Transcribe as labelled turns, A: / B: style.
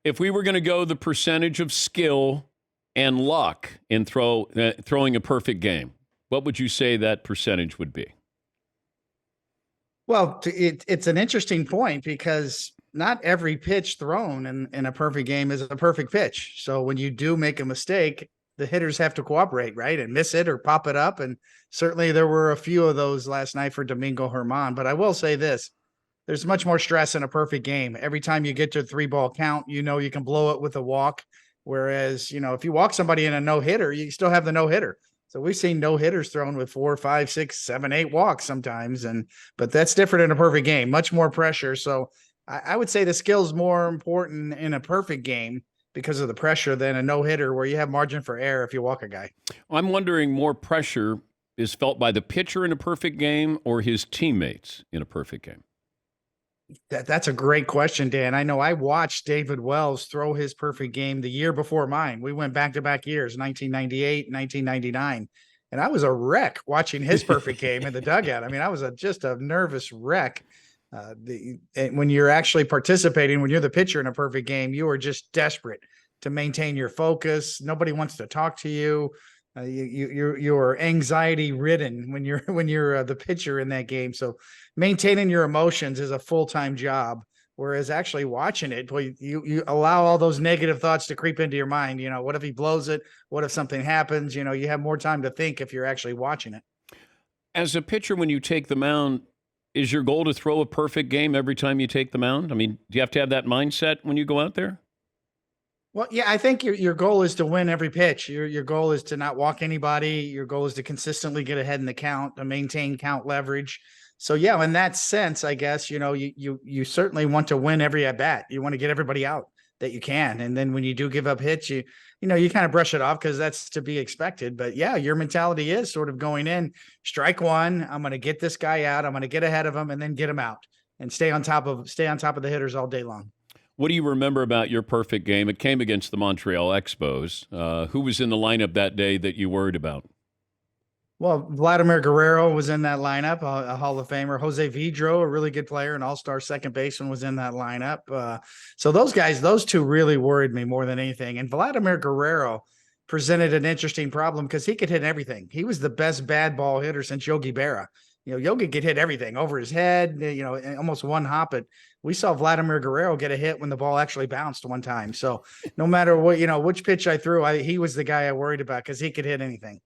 A: If we were going to go the percentage of skill and luck in throwing a perfect game, what would you say that percentage would be?
B: Well, it's an interesting point because not every pitch thrown in a perfect game is a perfect pitch. So when you do make a mistake, the hitters have to cooperate, right? And miss it or pop it up. And certainly there were a few of those last night for Domingo German. But I will say this, there's much more stress in a perfect game. Every time you get to a 3-ball count, you know you can blow it with a walk. Whereas, if you walk somebody in a no-hitter, you still have the no-hitter. So we've seen no-hitters thrown with 4, 5, 6, 7, 8 walks sometimes. But that's different in a perfect game, much more pressure. So I would say the skill's more important in a perfect game because of the pressure than a no-hitter where you have margin for error if you walk a guy.
A: I'm wondering, more pressure is felt by the pitcher in a perfect game or his teammates in a perfect game?
B: That's a great question, Dan. I know I watched David Wells throw his perfect game the year before mine. We went back-to-back years, 1998, 1999. And I was a wreck watching his perfect game in the dugout. I mean, I was just a nervous wreck. When you're actually participating, when you're the pitcher in a perfect game, you are just desperate to maintain your focus. Nobody wants to talk to you. You're anxiety ridden when you're the pitcher in that game. So maintaining your emotions is a full-time job. Whereas actually watching it, boy, you allow all those negative thoughts to creep into your mind. What if he blows it? What if something happens? You have more time to think if you're actually watching it.
A: As a pitcher, when you take the mound, is your goal to throw a perfect game every time you take the mound? I mean, do you have to have that mindset when you go out there?
B: Well, yeah, I think your goal is to win every pitch. Your goal is to not walk anybody. Your goal is to consistently get ahead in the count, to maintain count leverage. So yeah, in that sense, I guess, you certainly want to win every at bat. You want to get everybody out that you can. And then when you do give up hits, you kind of brush it off because that's to be expected. But yeah, your mentality is sort of going in, strike one, I'm going to get this guy out, I'm going to get ahead of him and then get him out and stay on top of the hitters all day long.
A: What do you remember about your perfect game? It came against the Montreal Expos. Who was in the lineup that day that you worried about?
B: Well, Vladimir Guerrero was in that lineup, a Hall of Famer. Jose Vidro, a really good player, an all-star second baseman, was in that lineup. So those two really worried me more than anything. And Vladimir Guerrero presented an interesting problem because he could hit everything. He was the best bad ball hitter since Yogi Berra. Yogi could hit everything over his head, almost one hop it. We saw Vladimir Guerrero get a hit when the ball actually bounced one time. So no matter what, which pitch I threw, he was the guy I worried about because he could hit anything.